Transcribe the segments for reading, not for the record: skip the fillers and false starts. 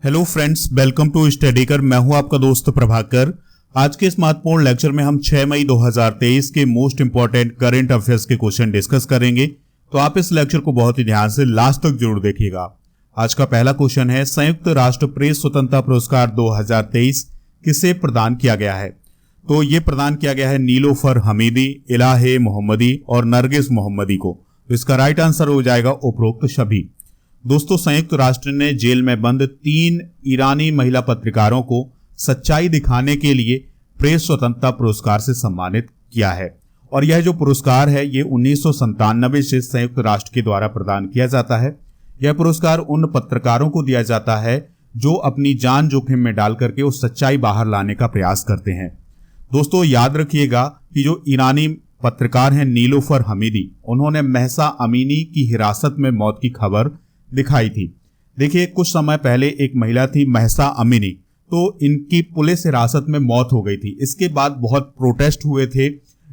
Hello friends, welcome to Studykar. मैं हूं आपका दोस्त प्रभाकर। आज के इस महत्वपूर्ण लेक्चर में हम 6 मई 2023 के मोस्ट इंपॉर्टेंट करंट अफेयर्स के क्वेश्चन डिस्कस करेंगे, तो आप इस लेक्चर को बहुत ही ध्यान से लास्ट तक जरूर देखिएगा। आज का पहला क्वेश्चन है, संयुक्त राष्ट्र प्रेस स्वतंत्रता पुरस्कार 2023 किसे प्रदान किया गया है? तो ये प्रदान किया गया है नीलोफर हमीदी, इलाहे मोहम्मदी और नरगिस मोहम्मदी को। तो इसका राइट आंसर हो जाएगा उपरोक्त सभी। दोस्तों, संयुक्त राष्ट्र ने जेल में बंद 3 ईरानी महिला पत्रकारों को सच्चाई दिखाने के लिए प्रेस स्वतंत्रता पुरस्कार से सम्मानित किया है। और यह जो पुरस्कार है ये 1997 से संयुक्त राष्ट्र के द्वारा प्रदान किया जाता है। यह पुरस्कार उन पत्रकारों को दिया जाता है जो अपनी जान जोखिम में डाल करके वो सच्चाई बाहर लाने का प्रयास करते हैं। दोस्तों, याद रखिएगा कि जो ईरानी पत्रकार हैं नीलोफर हमीदी, उन्होंने महसा अमीनी की हिरासत में मौत की खबर दिखाई थी। देखिए, कुछ समय पहले एक महिला थी महसा अमीनी, तो इनकी पुलिस हिरासत में मौत हो गई थी। इसके बाद बहुत प्रोटेस्ट हुए थे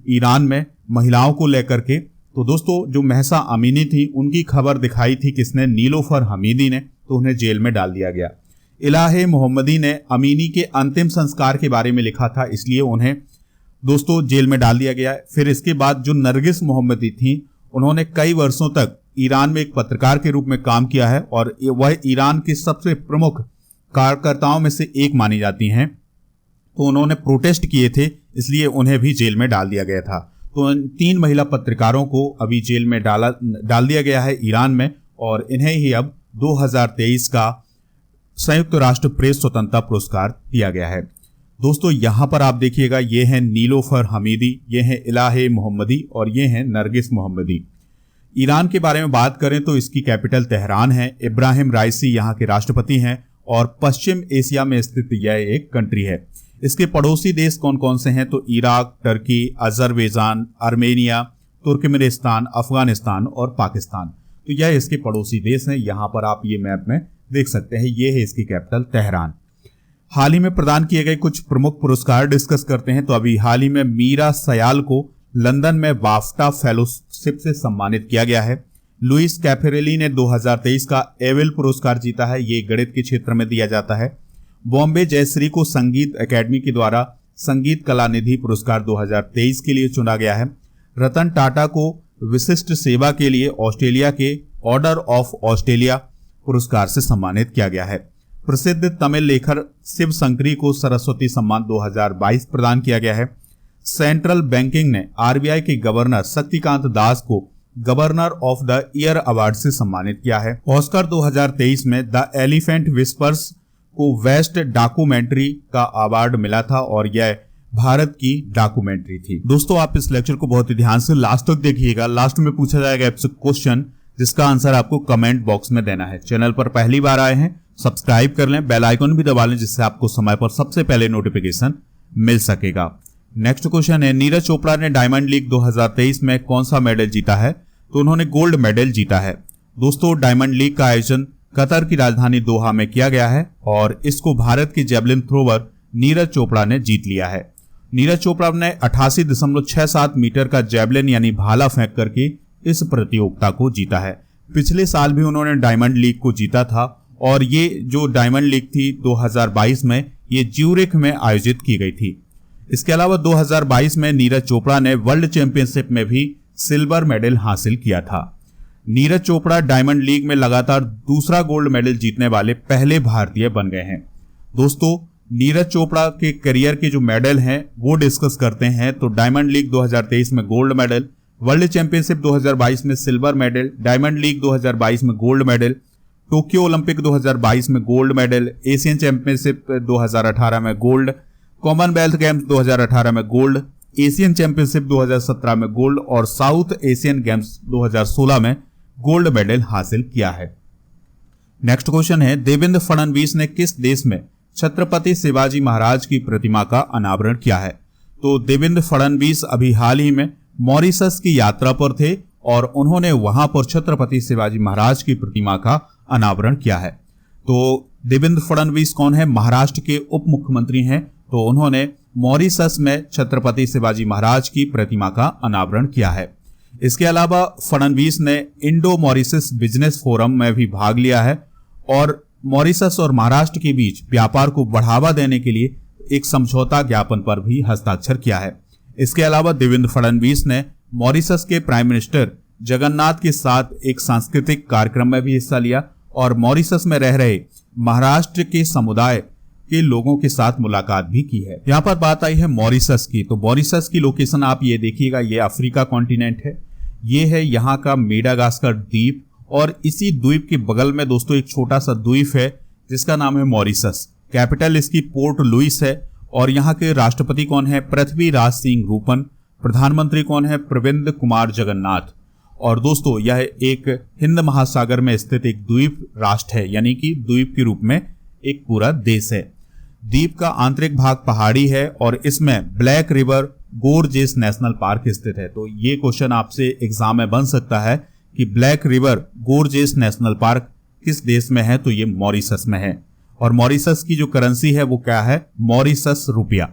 ईरान में महिलाओं को लेकर के। तो दोस्तों, जो महसा अमीनी थी उनकी खबर दिखाई थी किसने? नीलोफर हमीदी ने। तो उन्हें जेल में डाल दिया गया। इलाहे मोहम्मदी ने अमीनी के अंतिम संस्कार के बारे में लिखा था, इसलिए उन्हें दोस्तों जेल में डाल दिया गया। फिर इसके बाद जो नरगिस मोहम्मदी थी, उन्होंने कई वर्षों तक ईरान में एक पत्रकार के रूप में काम किया है और वह ईरान की सबसे प्रमुख कार्यकर्ताओं में से एक मानी जाती हैं। तो उन्होंने प्रोटेस्ट किए थे, इसलिए उन्हें भी जेल में डाल दिया गया था। तो इन 3 महिला पत्रकारों को अभी जेल में डाल दिया गया है ईरान में, और इन्हें ही अब 2023 का संयुक्त राष्ट्र प्रेस स्वतंत्रता पुरस्कार दिया गया है। दोस्तों, यहां पर आप देखिएगा, ये हैं नीलोफर हमीदी, ये हैं इलाहे मोहम्मदी और ये हैं नरगिस मोहम्मदी। ईरान के बारे में बात करें तो इसकी कैपिटल तेहरान है। इब्राहिम राइसी यहाँ के राष्ट्रपति हैं और पश्चिम एशिया में स्थित यह एक कंट्री है। इसके पड़ोसी देश कौन कौन से हैं? तो Iraq, Turkey, Azerbaijan, Armenia, Turkmenistan, Afghanistan और पाकिस्तान। तो यह इसके पड़ोसी देश हैं। यहाँ पर आप ये मैप में देख सकते हैं, ये है इसकी कैपिटल तेहरान। हाल ही में प्रदान किए गए कुछ प्रमुख पुरस्कार डिस्कस करते हैं। तो अभी हाल ही में मीरा सयाल को लंदन में बाफ्टा फेलोशिप से सम्मानित किया गया है। लुइस कैफरेली ने 2023 का एवेल पुरस्कार जीता है, ये गणित के क्षेत्र में दिया जाता है। बॉम्बे जयश्री को संगीत एकेडमी के द्वारा संगीत कला निधि पुरस्कार 2023 के लिए चुना गया है। रतन टाटा को विशिष्ट सेवा के लिए ऑस्ट्रेलिया के ऑर्डर ऑफ ऑस्ट्रेलिया पुरस्कार से सम्मानित किया गया है। प्रसिद्ध तमिल लेखक शिव शंकरी को सरस्वती सम्मान 2022 प्रदान किया गया है। सेंट्रल बैंकिंग ने आरबीआई के गवर्नर शक्तिकांत दास को governor of the year award से सम्मानित किया है। ऑस्कर 2023 में द एलिफेंट विस्पर्स को बेस्ट डॉक्यूमेंट्री का अवार्ड मिला था और यह भारत की डॉक्यूमेंट्री थी। दोस्तों, आप इस लेक्चर को बहुत ही ध्यान से लास्ट तक देखिएगा। लास्ट में पूछा जाएगा आपसे क्वेश्चन, जिसका आंसर आपको कमेंट बॉक्स में देना है। चैनल पर पहली बार आए हैं, सब्सक्राइब कर लें, बेल आइकन भी दबा लें, जिससे आपको समय पर सबसे पहले नोटिफिकेशन मिल सकेगा। नेक्स्ट क्वेश्चन है, नीरज चोपड़ा ने डायमंड लीग 2023 में कौन सा मेडल जीता है? तो उन्होंने गोल्ड मेडल जीता है। दोस्तों, डायमंड लीग का आयोजन कतर की राजधानी दोहा में किया गया है और इसको भारत की जेवलिन थ्रोवर नीरज चोपड़ा ने जीत लिया है। नीरज चोपड़ा ने 88.67 मीटर का जेवलिन यानी भाला फेंक करके इस प्रतियोगिता को जीता है। पिछले साल भी उन्होंने डायमंड लीग को जीता था और ये जो डायमंड लीग थी 2022 में, ये ज्यूरिख में आयोजित की गई थी। इसके अलावा 2022 में नीरज चोपड़ा ने वर्ल्ड चैंपियनशिप में भी सिल्वर मेडल हासिल किया था। नीरज चोपड़ा डायमंड लीग में लगातार दूसरा गोल्ड मेडल जीतने वाले पहले भारतीय बन गए हैं। दोस्तों, नीरज चोपड़ा के करियर के जो मेडल हैं वो डिस्कस करते हैं। तो डायमंड लीग 2023 में गोल्ड मेडल, वर्ल्ड चैंपियनशिप 2022 में सिल्वर मेडल, डायमंड लीग 2022 में गोल्ड मेडल, टोक्यो ओलंपिक 2022 में गोल्ड मेडल, एशियन चैंपियनशिप 2018 में गोल्ड, कॉमनवेल्थ गेम्स 2018 में गोल्ड, एशियन चैंपियनशिप 2017 में गोल्ड और साउथ एशियन गेम्स 2016 में गोल्ड मेडल हासिल किया है। नेक्स्ट क्वेश्चन है, देवेंद्र फडणवीस ने किस देश में छत्रपति शिवाजी महाराज की प्रतिमा का अनावरण किया है? तो देवेंद्र फडणवीस अभी हाल ही में मॉरिशस की यात्रा पर थे और उन्होंने वहां पर छत्रपति शिवाजी महाराज की प्रतिमा का अनावरण किया है। तो देवेंद्र फडणवीस कौन है? महाराष्ट्र के उप मुख्यमंत्री हैं। तो उन्होंने मॉरिशस में छत्रपति शिवाजी महाराज की प्रतिमा का अनावरण किया है। इसके अलावा फडणवीस ने इंडो मॉरिशस बिजनेस फोरम में भी भाग लिया है और मॉरिशस और महाराष्ट्र के बीच व्यापार को बढ़ावा देने के लिए एक समझौता ज्ञापन पर भी हस्ताक्षर किया है। इसके अलावा देवेंद्र फडणवीस ने मॉरिशस के प्राइम मिनिस्टर जगन्नाथ के साथ एक सांस्कृतिक कार्यक्रम में भी हिस्सा लिया और मॉरिशस में रह रहे महाराष्ट्र के समुदाय के लोगों के साथ मुलाकात भी की है। यहाँ पर बात आई है मॉरिशस की, तो मॉरिशस की लोकेशन आप ये देखिएगा, ये अफ्रीका कॉन्टिनेंट है। ये है यहाँ का मेडागास्कर द्वीप और इसी द्वीप के बगल में दोस्तों एक छोटा सा द्वीप है जिसका नाम है मॉरिशस। कैपिटल इसकी पोर्ट लुइस है और यहाँ के राष्ट्रपति कौन है? पृथ्वीराज सिंह रूपन। प्रधानमंत्री कौन है? प्रविंद कुमार जगन्नाथ। और दोस्तों यह एक हिंद महासागर में स्थित एक द्वीप राष्ट्र है, यानी कि द्वीप के रूप में एक पूरा देश है। द्वीप का आंतरिक भाग पहाड़ी है और इसमें black river Gorges national park स्थित है। तो ये क्वेश्चन आपसे एग्जाम में बन सकता है कि black river Gorges national park किस देश में है? तो ये मॉरिशस में है। और मॉरिशस की जो करेंसी है वो क्या है? मॉरिशस रुपया।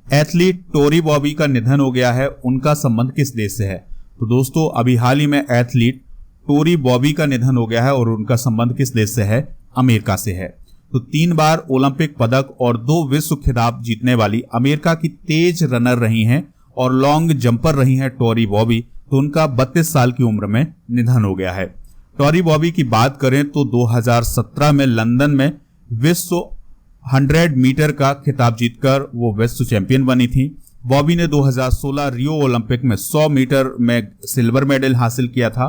एथलीट टोरी बॉबी का निधन हो गया है, उनका संबंध किस देश से है? तो दोस्तों अभी हाल ही में एथलीट टोरी बॉबी का निधन हो गया है और उनका संबंध किस देश से है? अमेरिका से है। तो 3 बार ओलंपिक पदक और 2 विश्व खिताब जीतने वाली अमेरिका की तेज रनर रही हैं और लॉन्ग जंपर रही हैं टोरी बॉबी। तो उनका 32 साल की उम्र में निधन हो गया है। टोरी बॉबी की बात करें तो 2017 में लंदन में विश्व 100 मीटर का खिताब जीतकर वो विश्व चैंपियन बनी थी। बॉबी ने 2016 रियो ओलंपिक में 100 मीटर में सिल्वर मेडल हासिल किया था।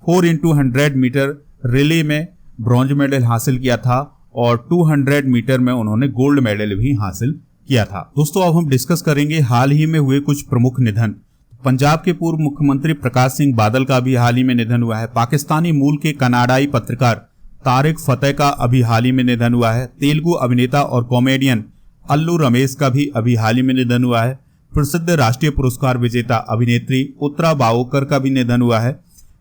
4x100 मीटर रिले में ब्रॉन्ज मेडल हासिल किया था और 200 मीटर में उन्होंने गोल्ड मेडल भी हासिल किया था। दोस्तों अब हम डिस्कस करेंगे हाल ही में हुए कुछ प्रमुख निधन। पंजाब के पूर्व मुख्यमंत्री प्रकाश सिंह बादल का भी हाल ही में निधन हुआ है। पाकिस्तानी मूल के कनाडाई पत्रकार तारिक फतेह का अभी हाल ही में निधन हुआ है। तेलुगु अभिनेता और कॉमेडियन अल्लू रमेश का भी अभी हाल ही में निधन हुआ है। प्रसिद्ध राष्ट्रीय पुरस्कार विजेता अभिनेत्री उत्तरा बावोकर का भी निधन हुआ है।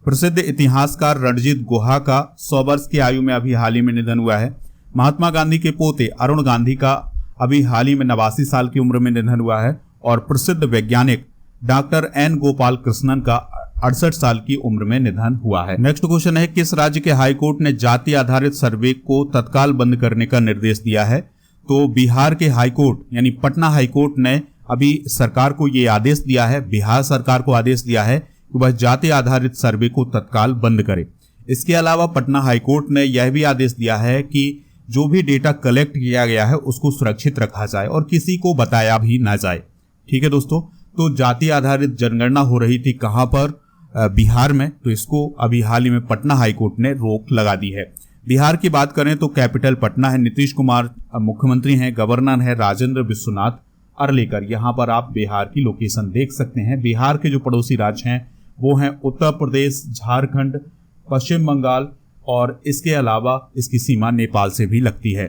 प्रसिद्ध इतिहासकार रणजीत गुहा का 100 वर्ष की आयु में अभी हाल ही में निधन हुआ है। महात्मा गांधी के पोते अरुण गांधी का अभी हाल ही में 89 साल की उम्र में निधन हुआ है। और प्रसिद्ध वैज्ञानिक डॉक्टर एन गोपाल कृष्णन का 68 साल की उम्र में निधन हुआ है। नेक्स्ट क्वेश्चन है, किस राज्य के हाईकोर्ट ने जाति आधारित सर्वे को तत्काल बंद करने का निर्देश दिया है? तो बिहार के हाईकोर्ट यानी पटना हाईकोर्ट ने अभी सरकार को ये आदेश दिया है, बिहार सरकार को आदेश दिया है कि वह जाति आधारित सर्वे को तत्काल बंद करे। इसके अलावा पटना हाईकोर्ट ने यह भी आदेश दिया है कि जो भी डेटा कलेक्ट किया गया है उसको सुरक्षित रखा जाए और किसी को बताया भी ना जाए। ठीक है दोस्तों, तो जाति आधारित जनगणना हो रही थी कहां पर? बिहार में। तो इसको अभी हाल ही में पटना हाईकोर्ट ने रोक लगा दी है। बिहार की बात करें तो कैपिटल पटना है, नीतीश कुमार मुख्यमंत्री हैं, गवर्नर है राजेंद्र विश्वनाथ अर्लेकर। यहाँ पर आप बिहार की लोकेशन देख सकते हैं। बिहार के जो पड़ोसी राज्य हैं वो हैं उत्तर प्रदेश, झारखंड, पश्चिम बंगाल और इसके अलावा इसकी सीमा नेपाल से भी लगती है।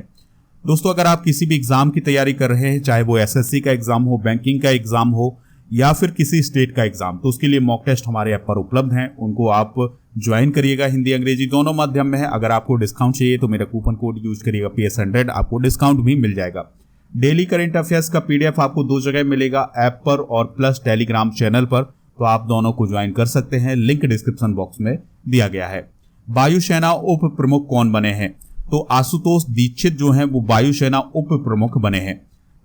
दोस्तों अगर आप किसी भी एग्जाम की तैयारी कर रहे हैं, चाहे वो एसएससी का एग्जाम हो, बैंकिंग का एग्जाम हो या फिर किसी स्टेट का एग्जाम, तो उसके लिए मॉक टेस्ट हमारे ऐप पर उपलब्ध हैं। उनको आप ज्वाइन करिएगा। हिंदी अंग्रेजी दोनों माध्यम में है। अगर आपको डिस्काउंट चाहिए तो मेरा कूपन कोड यूज करिएगा PS100, आपको डिस्काउंट भी मिल जाएगा। डेली करंट अफेयर्स का PDF आपको 2 जगह मिलेगा, ऐप पर और प्लस टेलीग्राम चैनल पर। तो आप दोनों को ज्वाइन कर सकते हैं, लिंक डिस्क्रिप्शन बॉक्स में दिया गया है। वायुसेना उप प्रमुख कौन बने हैं? तो आशुतोष दीक्षित जो हैं वो वायुसेना उप प्रमुख बने हैं।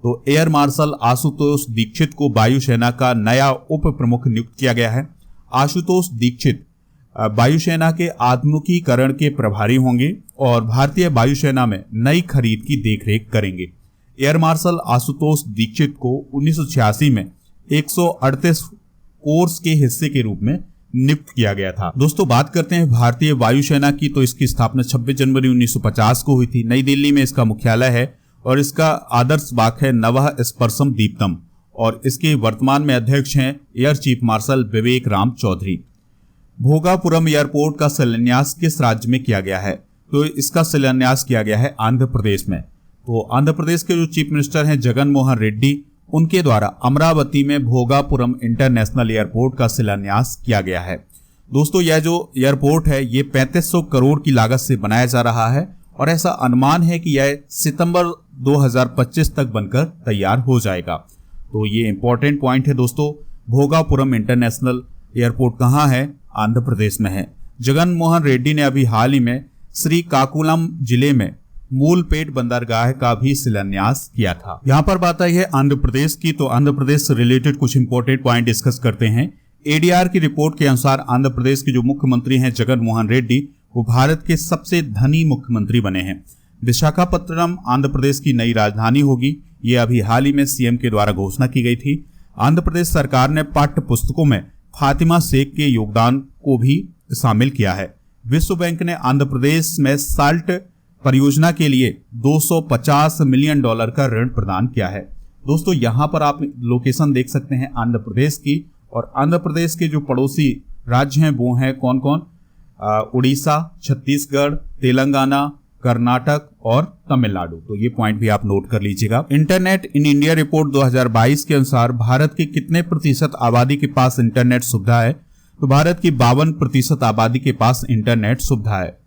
तो एयर मार्शल आशुतोष दीक्षित को वायुसेना का नया उप प्रमुख नियुक्त किया गया है। आशुतोष दीक्षित वायुसेना के आधुनिकीकरण के प्रभारी होंगे और भारतीय वायुसेना में नई खरीद की देखरेख करेंगे। एयर मार्शल आशुतोष दीक्षित को 1986 में 138 कोर्स के हिस्से के रूप में नियुक्त किया गया था। दोस्तों बात करते हैं भारतीय वायुसेना की, तो इसकी स्थापना 26 जनवरी 1950 को हुई थी। नई दिल्ली में इसका मुख्यालय है और इसका आदर्श वाक्य है नवः स्पर्शम दीप्तम। और इसके वर्तमान में अध्यक्ष हैं एयर चीफ मार्शल विवेक राम चौधरी। भोगापुरम एयरपोर्ट का शिलान्यास किस राज्य में किया गया है? तो इसका शिलान्यास किया गया है आंध्र प्रदेश में। तो आंध्र प्रदेश के जो चीफ मिनिस्टर हैं जगन मोहन रेड्डी, उनके द्वारा अमरावती में भोगापुरम इंटरनेशनल एयरपोर्ट का शिलान्यास किया गया है। दोस्तों यह जो एयरपोर्ट है ये 3500 करोड़ की लागत से बनाया जा रहा है और ऐसा अनुमान है कि यह सितंबर 2025 तक बनकर तैयार हो जाएगा। तो ये इंपॉर्टेंट पॉइंट है दोस्तों। भोगापुरम इंटरनेशनल एयरपोर्ट कहाँ है? आंध्र प्रदेश में है। जगन मोहन रेड्डी ने अभी हाल ही में श्रीकाकुलम जिले में मूलपेट बंदरगाह का भी शिलान्यास किया था। यहाँ पर बात आई है आंध्र प्रदेश की, तो आंध्र प्रदेश से रिलेटेड कुछ इंपॉर्टेंट पॉइंट डिस्कस करते हैं। एडीआर की रिपोर्ट के अनुसार आंध्र प्रदेश के जो मुख्यमंत्री हैं जगन मोहन रेड्डी, वो भारत के सबसे धनी मुख्यमंत्री बने हैं। विशाखापट्टनम आंध्र प्रदेश की नई राजधानी होगी, ये अभी हाल ही में सीएम के द्वारा घोषणा की गई थी। आंध्र प्रदेश सरकार ने पाठ्य पुस्तकों में फातिमा शेख के योगदान को भी शामिल किया है। विश्व बैंक ने आंध्र प्रदेश में साल्ट परियोजना के लिए $250 मिलियन का ऋण प्रदान किया है। दोस्तों यहाँ पर आप लोकेशन देख सकते हैं आंध्र प्रदेश की, और आंध्र प्रदेश के जो पड़ोसी राज्य हैं वो हैं कौन कौन? उड़ीसा, छत्तीसगढ़, तेलंगाना, कर्नाटक और तमिलनाडु। तो ये पॉइंट भी आप नोट कर लीजिएगा। इंटरनेट इन इंडिया रिपोर्ट 2022 के अनुसार भारत की कितने प्रतिशत आबादी के पास इंटरनेट सुविधा है? तो भारत की 52% आबादी के पास इंटरनेट सुविधा है।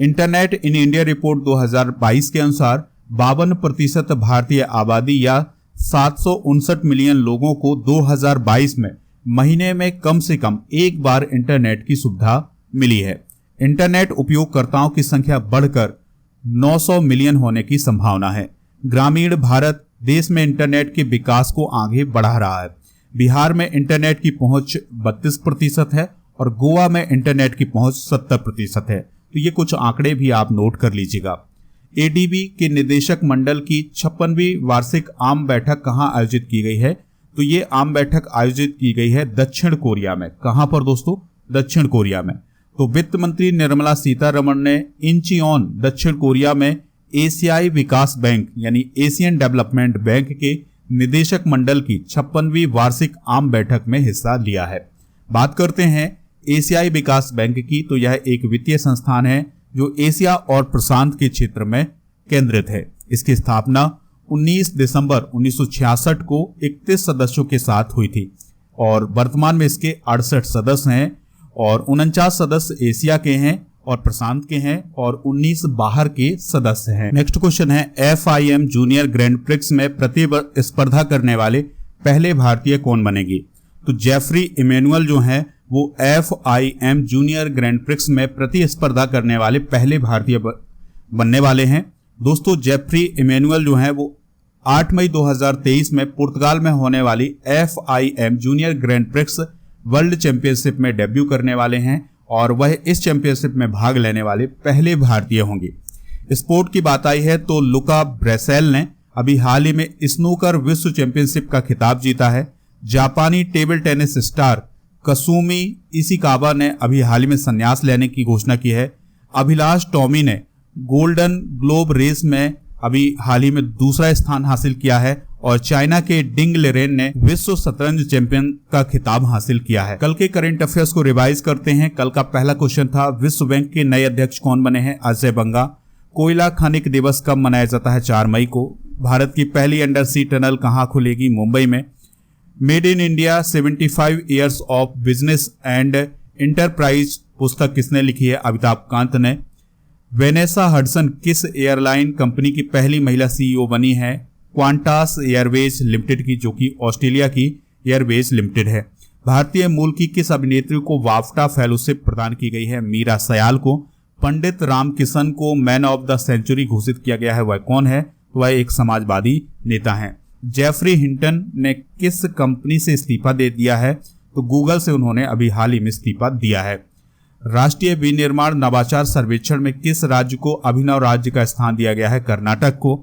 इंटरनेट इन इंडिया रिपोर्ट 2022 के अनुसार 52% भारतीय आबादी या 759 मिलियन लोगों को 2022 में महीने में कम से कम एक बार इंटरनेट की सुविधा मिली है। इंटरनेट उपयोगकर्ताओं की संख्या बढ़कर 900 मिलियन होने की संभावना है। ग्रामीण भारत देश में इंटरनेट के विकास को आगे बढ़ा रहा है। बिहार में इंटरनेट की पहुंच 32% है और गोवा में इंटरनेट की पहुंच 70% है। तो ये कुछ आंकड़े भी आप नोट कर लीजिएगा। एडीबी के निदेशक मंडल की 56वीं वार्षिक आम बैठक कहां आयोजित की गई है? तो ये आम बैठक आयोजित की गई है दक्षिण कोरिया में। कहां पर दोस्तों? दक्षिण कोरिया में। तो वित्त मंत्री निर्मला सीतारमण ने इंचियोन दक्षिण कोरिया में एशियाई विकास बैंक यानी एशियन डेवलपमेंट बैंक के निदेशक मंडल की 56वीं वार्षिक आम बैठक में हिस्सा लिया है। बात करते हैं एशियाई विकास बैंक की, तो यह एक वित्तीय संस्थान है जो एशिया और प्रशांत के क्षेत्र में केंद्रित है। इसकी स्थापना 19 दिसंबर 1966 को 31 सदस्यों के साथ हुई थी और वर्तमान में इसके 68 सदस्य हैं और 49 सदस्य एशिया के हैं और प्रशांत के हैं और 19 बाहर के सदस्य हैं। नेक्स्ट क्वेश्चन है FIM जूनियर ग्रैंड प्रिक्स में प्रतिस्पर्धा करने वाले पहले भारतीय कौन बनेगी? तो जेफरी इमैनुअल जो हैं वो FIM जूनियर ग्रैंड प्रिक्स में प्रतिस्पर्धा करने वाले पहले भारतीय बनने वाले हैं। दोस्तों जेफरी इमैनुअल जो हैं वो 8 मई 2023 में पुर्तगाल में होने वाली FIM junior grand prix world championship में डेब्यू करने वाले हैं और वह इस चैंपियनशिप में भाग लेने वाले पहले भारतीय होंगे। स्पोर्ट की बात आई है तो लुका ब्रेसेल ने अभी हाल ही में स्नूकर विश्व चैंपियनशिप का खिताब जीता है। जापानी टेबल टेनिस स्टार कसुमी इशिकावा ने अभी हाल ही में संन्यास लेने की घोषणा की है। अभिलाष टॉमी ने गोल्डन ग्लोब रेस में अभी हाल ही में दूसरा स्थान हासिल किया है और चाइना के डिंग लेरेन ने विश्व शतरंज चैंपियन का खिताब हासिल किया है। कल के करंट अफेयर्स को रिवाइज करते हैं। कल का पहला क्वेश्चन था विश्व बैंक के नए अध्यक्ष कौन बने हैं? अजय बंगा। कोयला खनिक दिवस कब मनाया जाता है? 4 मई को। भारत की पहली अंडर सी टनल कहां खुलेगी? मुंबई में। Made in India 75 years of business and enterprise पुस्तक किसने लिखी है? अमिताभ कांत ने। वेनेसा हडसन किस एयरलाइन कंपनी की पहली महिला CEO बनी है? क्वांटास एयरवेज लिमिटेड की, जो कि ऑस्ट्रेलिया की एयरवेज लिमिटेड है। भारतीय मूल की किस अभिनेत्री को वाफ्टा फेलोशिप प्रदान की गई है? मीरा सयाल को। पंडित रामकिशन को मैन ऑफ द सेंचुरी घोषित किया गया है, वह कौन है? वह एक समाजवादी नेता हैं। जेफरी हिंटन ने किस कंपनी से इस्तीफा दे दिया है? तो गूगल से उन्होंने अभी हाल ही में इस्तीफा दिया है। राष्ट्रीय विनिर्माण नवाचार सर्वेक्षण में किस राज्य को अभिनव राज्य का स्थान दिया गया है? कर्नाटक को।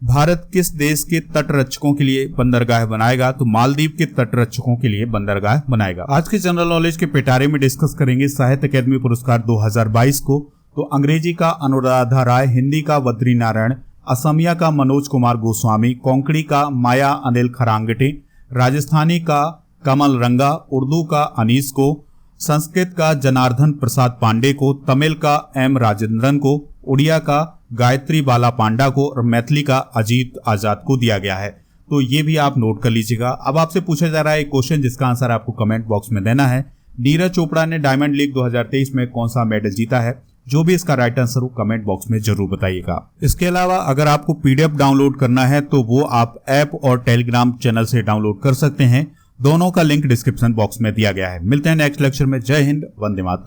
भारत किस देश के तटरक्षकों के लिए बंदरगाह बनाएगा? तो मालदीव के तटरक्षकों के लिए बंदरगाह बनाएगा। आज के जनरल नॉलेज के पिटारे में डिस्कस करेंगे साहित्य अकादमी पुरस्कार 2022 को। तो अंग्रेजी का अनुराधा राय, हिंदी का बद्री नारायण, असमिया का मनोज कुमार गोस्वामी, कोंकणी का माया अनिल खरांगटे, राजस्थानी का कमल रंगा, उर्दू का अनीस को, संस्कृत का जनार्दन प्रसाद पांडे को, तमिल का M राजेंद्रन को, उड़िया का गायत्री बाला पांडा को और मैथिली का अजीत आजाद को दिया गया है। तो ये भी आप नोट कर लीजिएगा। अब आपसे पूछा जा रहा है एक क्वेश्चन जिसका आंसर आपको कमेंट बॉक्स में देना है। नीरज चोपड़ा ने डायमंड लीग 2023 में कौन सा मेडल जीता है? जो भी इसका राइट आंसर हो कमेंट बॉक्स में जरूर बताइएगा। इसके अलावा अगर आपको PDF डाउनलोड करना है तो वो आप ऐप और टेलीग्राम चैनल से डाउनलोड कर सकते हैं। दोनों का लिंक डिस्क्रिप्शन बॉक्स में दिया गया है। मिलते हैं नेक्स्ट लेक्चर में। जय हिंद, वंदे मातरम।